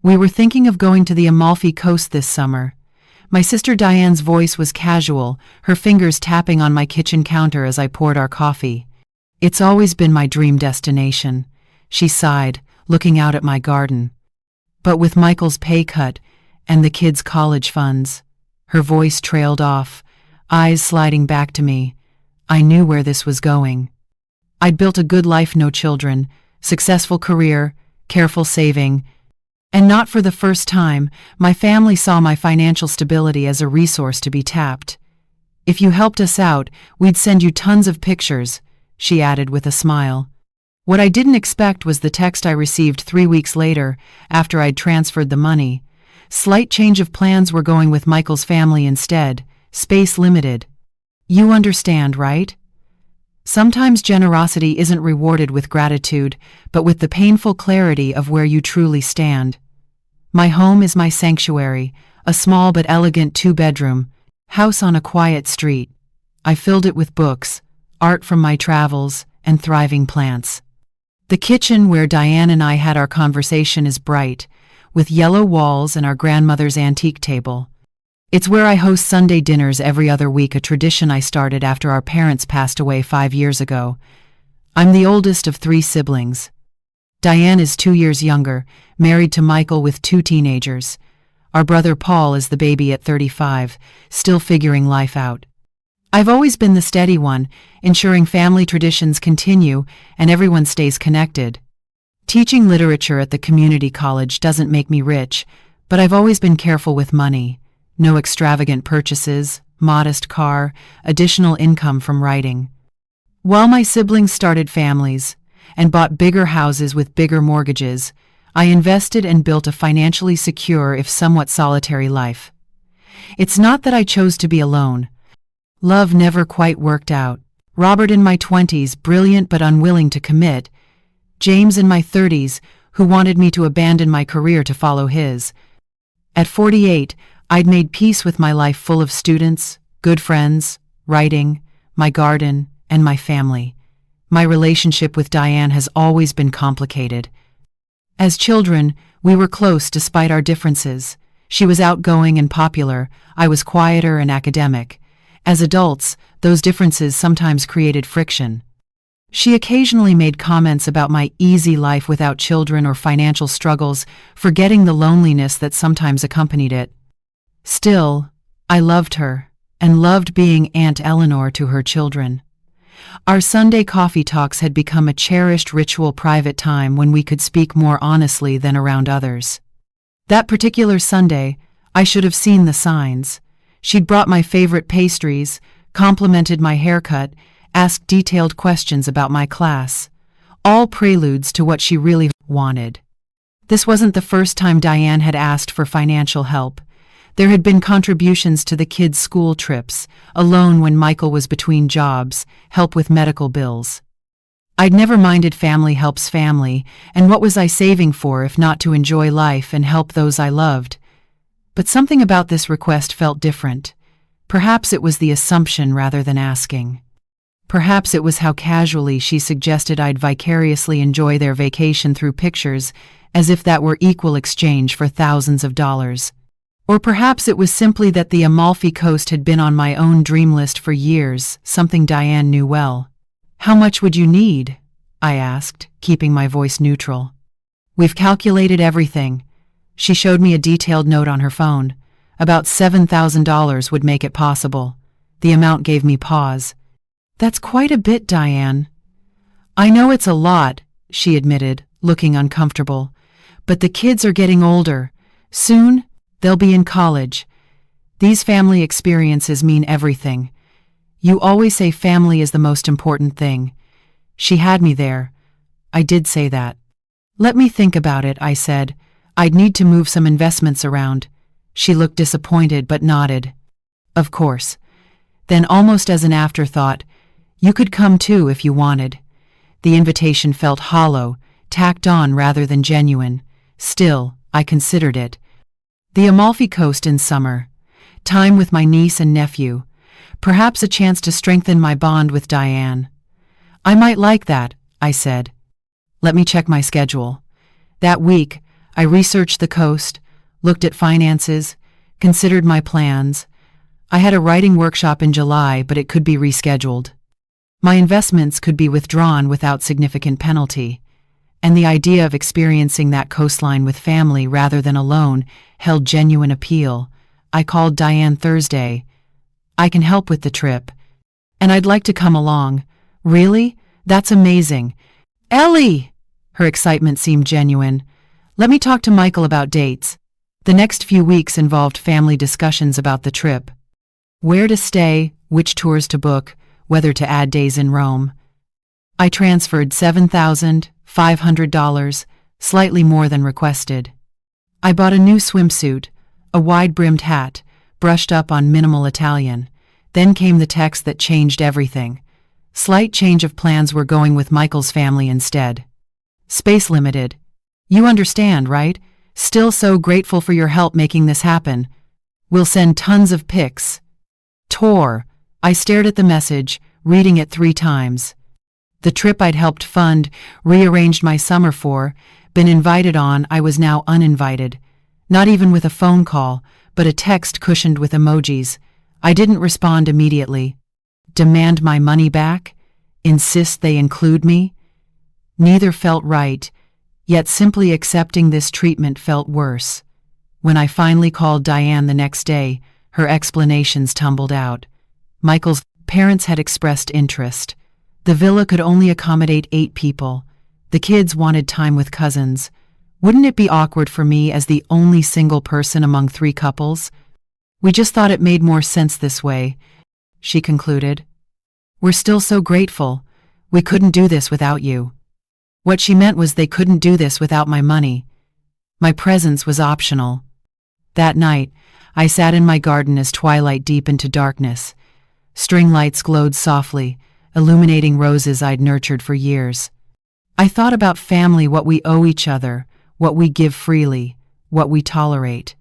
We were thinking of going to the Amalfi Coast this summer. My sister Diane's voice was casual, her fingers tapping on my kitchen counter as I poured our coffee. It's always been my dream destination, she sighed, looking out at my garden. But with Michael's pay cut and the kids' college funds, her voice trailed off, eyes sliding back to me. I knew where this was going. I'd built a good life, no children, successful career, careful saving, and not for the first time, my family saw my financial stability as a resource to be tapped. If you helped us out, we'd send you tons of pictures, she added with a smile. What I didn't expect was the text I received 3 weeks later, after I'd transferred the money. Slight change of plans, were going with Michael's family instead, space limited. You understand, right? Sometimes generosity isn't rewarded with gratitude, but with the painful clarity of where you truly stand. My home is my sanctuary, a small but elegant 2-bedroom house on a quiet street. I filled it with books, art from my travels, and thriving plants. The kitchen where Diane and I had our conversation is bright, with yellow walls and our grandmother's antique table. It's where I host Sunday dinners every other week, a tradition I started after our parents passed away 5 years ago. I'm the oldest of 3 siblings. Diane is 2 years younger, married to Michael with 2 teenagers. Our brother Paul is the baby at 35, still figuring life out. I've always been the steady one, ensuring family traditions continue and everyone stays connected. Teaching literature at the community college doesn't make me rich, but I've always been careful with money. No extravagant purchases, modest car, additional income from writing. While my siblings started families and bought bigger houses with bigger mortgages, I invested and built a financially secure, if somewhat solitary, life. It's not that I chose to be alone. Love never quite worked out. Robert in my 20s, brilliant but unwilling to commit. James in my 30s, who wanted me to abandon my career to follow his. At 48, I'd made peace with my life, full of students, good friends, writing, my garden, and my family. My relationship with Diane has always been complicated. As children, we were close despite our differences. She was outgoing and popular, I was quieter and academic. As adults, those differences sometimes created friction. She occasionally made comments about my easy life without children or financial struggles, forgetting the loneliness that sometimes accompanied it. Still, I loved her, and loved being Aunt Eleanor to her children. Our Sunday coffee talks had become a cherished ritual, private time when we could speak more honestly than around others. That particular Sunday, I should have seen the signs. She'd brought my favorite pastries, complimented my haircut, asked detailed questions about my class, all preludes to what she really wanted. This wasn't the first time Diane had asked for financial help. There had been contributions to the kids' school trips, a loan when Michael was between jobs, help with medical bills. I'd never minded. Family helps family, and what was I saving for if not to enjoy life and help those I loved? But something about this request felt different. Perhaps it was the assumption rather than asking. Perhaps it was how casually she suggested I'd vicariously enjoy their vacation through pictures, as if that were equal exchange for thousands of dollars. Or perhaps it was simply that the Amalfi Coast had been on my own dream list for years, something Diane knew well. How much would you need? I asked, keeping my voice neutral. We've calculated everything. She showed me a detailed note on her phone. About $7,000 would make it possible. The amount gave me pause. That's quite a bit, Diane. I know it's a lot, she admitted, looking uncomfortable. But the kids are getting older. Soon, they'll be in college. These family experiences mean everything. You always say family is the most important thing. She had me there. I did say that. Let me think about it, I said. I'd need to move some investments around. She looked disappointed but nodded. Of course. Then, almost as an afterthought, you could come too if you wanted. The invitation felt hollow, tacked on rather than genuine. Still, I considered it. The Amalfi Coast in summer. Time with my niece and nephew. Perhaps a chance to strengthen my bond with Diane. I might like that, I said. Let me check my schedule. That week, I researched the coast, looked at finances, considered my plans. I had a writing workshop in July, but it could be rescheduled. My investments could be withdrawn without significant penalty, and the idea of experiencing that coastline with family rather than alone held genuine appeal. I called Diane Thursday. "I can help with the trip, and I'd like to come along." "Really? That's amazing." "Ellie!" Her excitement seemed genuine. "Let me talk to Michael about dates." The next few weeks involved family discussions about the trip. Where to stay, which tours to book, whether to add days in Rome. I transferred $7,500, slightly more than requested. I bought a new swimsuit, a wide-brimmed hat, brushed up on minimal Italian. Then came the text that changed everything. Slight change of plans, were going with Michael's family instead. Space limited. You understand, right? Still so grateful for your help making this happen. We'll send tons of pics. Tour. I stared at the message, reading it 3 times. The trip I'd helped fund, rearranged my summer for, been invited on. I was now uninvited. Not even with a phone call, but a text cushioned with emojis. I didn't respond immediately. Demand my money back? Insist they include me? Neither felt right, yet simply accepting this treatment felt worse. When I finally called Diane the next day, her explanations tumbled out. Michael's parents had expressed interest. The villa could only accommodate 8 people. The kids wanted time with cousins. Wouldn't it be awkward for me as the only single person among 3 couples? We just thought it made more sense this way, she concluded. We're still so grateful. We couldn't do this without you. What she meant was they couldn't do this without my money. My presence was optional. That night, I sat in my garden as twilight deepened to darkness. String lights glowed softly, illuminating roses I'd nurtured for years. I thought about family, what we owe each other, what we give freely, what we tolerate.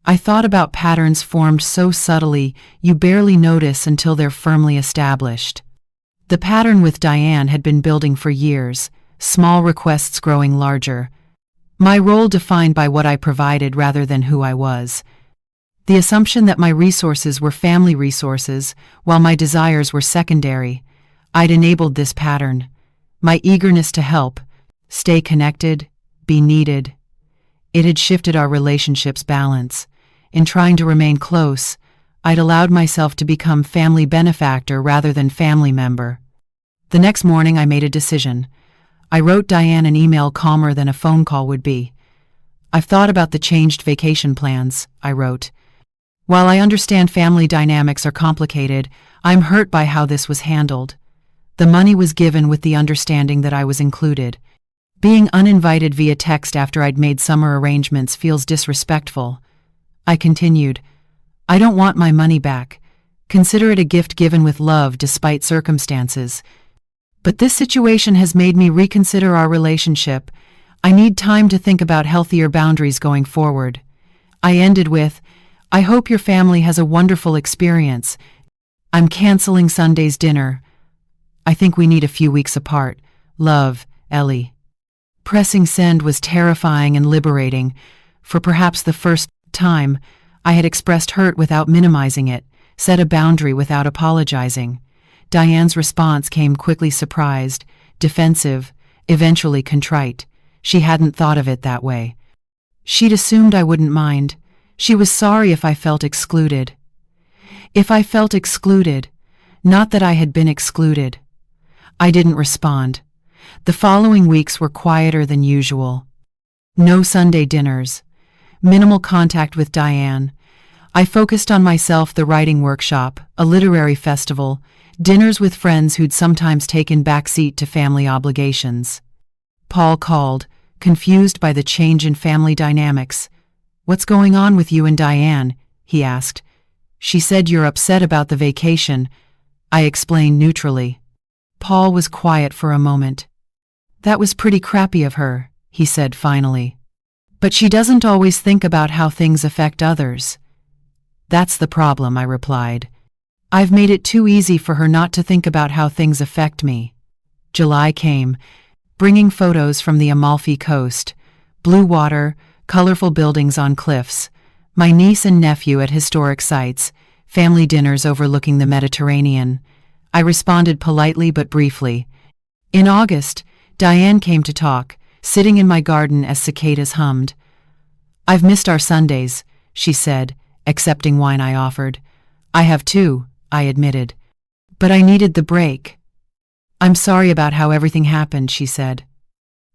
I thought about patterns formed so subtly you barely notice until they're firmly established. The pattern with Diane had been building for years, small requests growing larger. My role defined by what I provided rather than who I was. The assumption that my resources were family resources, while my desires were secondary. I'd enabled this pattern. My eagerness to help, stay connected, be needed. It had shifted our relationship's balance. In trying to remain close, I'd allowed myself to become family benefactor rather than family member. The next morning I made a decision. I wrote Diane an email calmer than a phone call would be. "I've thought about the changed vacation plans," I wrote. "While I understand family dynamics are complicated, I'm hurt by how this was handled. The money was given with the understanding that I was included. Being uninvited via text after I'd made summer arrangements feels disrespectful." I continued, "I don't want my money back. Consider it a gift given with love despite circumstances. But this situation has made me reconsider our relationship. I need time to think about healthier boundaries going forward." I ended with, "I hope your family has a wonderful experience. I'm canceling Sunday's dinner. I think we need a few weeks apart. Love, Ellie." Pressing send was terrifying and liberating. For perhaps the first time, I had expressed hurt without minimizing it, set a boundary without apologizing. Diane's response came quickly, surprised, defensive, eventually contrite. She hadn't thought of it that way. She'd assumed I wouldn't mind. She was sorry if I felt excluded. If I felt excluded, not that I had been excluded. I didn't respond. The following weeks were quieter than usual. No Sunday dinners. Minimal contact with Diane. I focused on myself, the writing workshop, a literary festival, dinners with friends who'd sometimes taken backseat to family obligations. Paul called, confused by the change in family dynamics. "What's going on with you and Diane?" he asked. "She said you're upset about the vacation," I explained neutrally. Paul was quiet for a moment. "That was pretty crappy of her," he said finally. "But she doesn't always think about how things affect others." "That's the problem," I replied. "I've made it too easy for her not to think about how things affect me." July came, bringing photos from the Amalfi Coast. Blue water, colorful buildings on cliffs, my niece and nephew at historic sites, family dinners overlooking the Mediterranean. I responded politely but briefly. In August, Diane came to talk, sitting in my garden as cicadas hummed. "I've missed our Sundays," she said, accepting wine I offered. "I have too," I admitted. "But I needed the break." "I'm sorry about how everything happened," she said.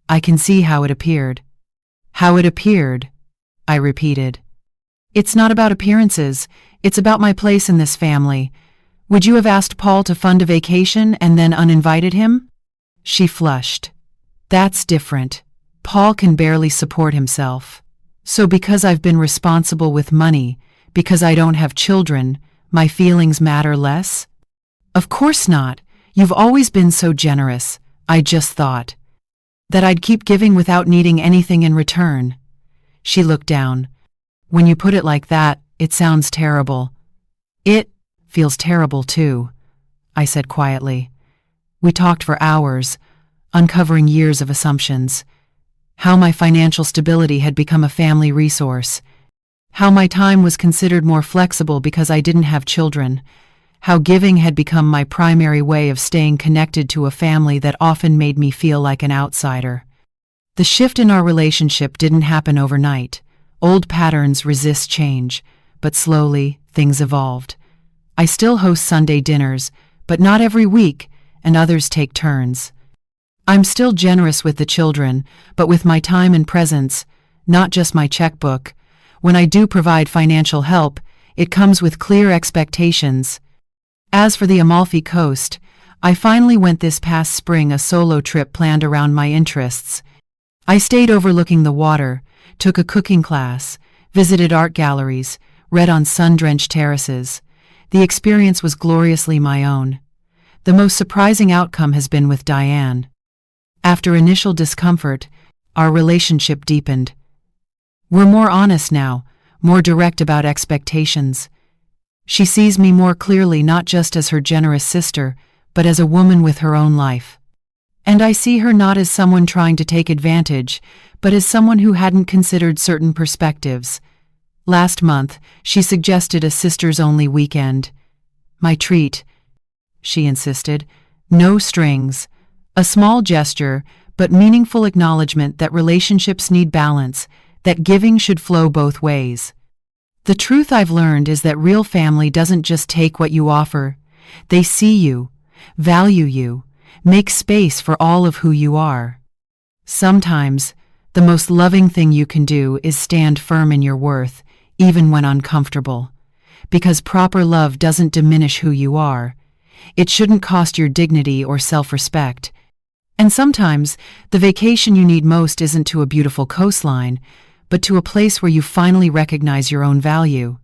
"I can see how it appeared." "How it appeared," I repeated. "It's not about appearances, it's about my place in this family. Would you have asked Paul to fund a vacation and then uninvited him?" She flushed. "That's different. Paul can barely support himself. So because I've been responsible with money, because I don't have children, my feelings matter less?" "Of course not. You've always been so generous. I just thought that I'd keep giving without needing anything in return." She looked down. "When you put it like that, it sounds terrible." "It feels terrible too," I said quietly. We talked for hours, uncovering years of assumptions. How my financial stability had become a family resource. How my time was considered more flexible because I didn't have children. How giving had become my primary way of staying connected to a family that often made me feel like an outsider. The shift in our relationship didn't happen overnight. Old patterns resist change, but slowly, things evolved. I still host Sunday dinners, but not every week, and others take turns. I'm still generous with the children, but with my time and presence, not just my checkbook. When I do provide financial help, it comes with clear expectations. As for the Amalfi Coast, I finally went this past spring, a solo trip planned around my interests. I stayed overlooking the water, took a cooking class, visited art galleries, read on sun-drenched terraces. The experience was gloriously my own. The most surprising outcome has been with Diane. After initial discomfort, our relationship deepened. We're more honest now, more direct about expectations. She sees me more clearly, not just as her generous sister, but as a woman with her own life. And I see her not as someone trying to take advantage, but as someone who hadn't considered certain perspectives. Last month, she suggested a sisters-only weekend. "My treat," she insisted. "No strings. A small gesture, but meaningful acknowledgement that relationships need balance, that giving should flow both ways." The truth I've learned is that real family doesn't just take what you offer. They see you, value you, make space for all of who you are. Sometimes, the most loving thing you can do is stand firm in your worth, even when uncomfortable. Because proper love doesn't diminish who you are. It shouldn't cost your dignity or self-respect. And sometimes, the vacation you need most isn't to a beautiful coastline, but to a place where you finally recognize your own value.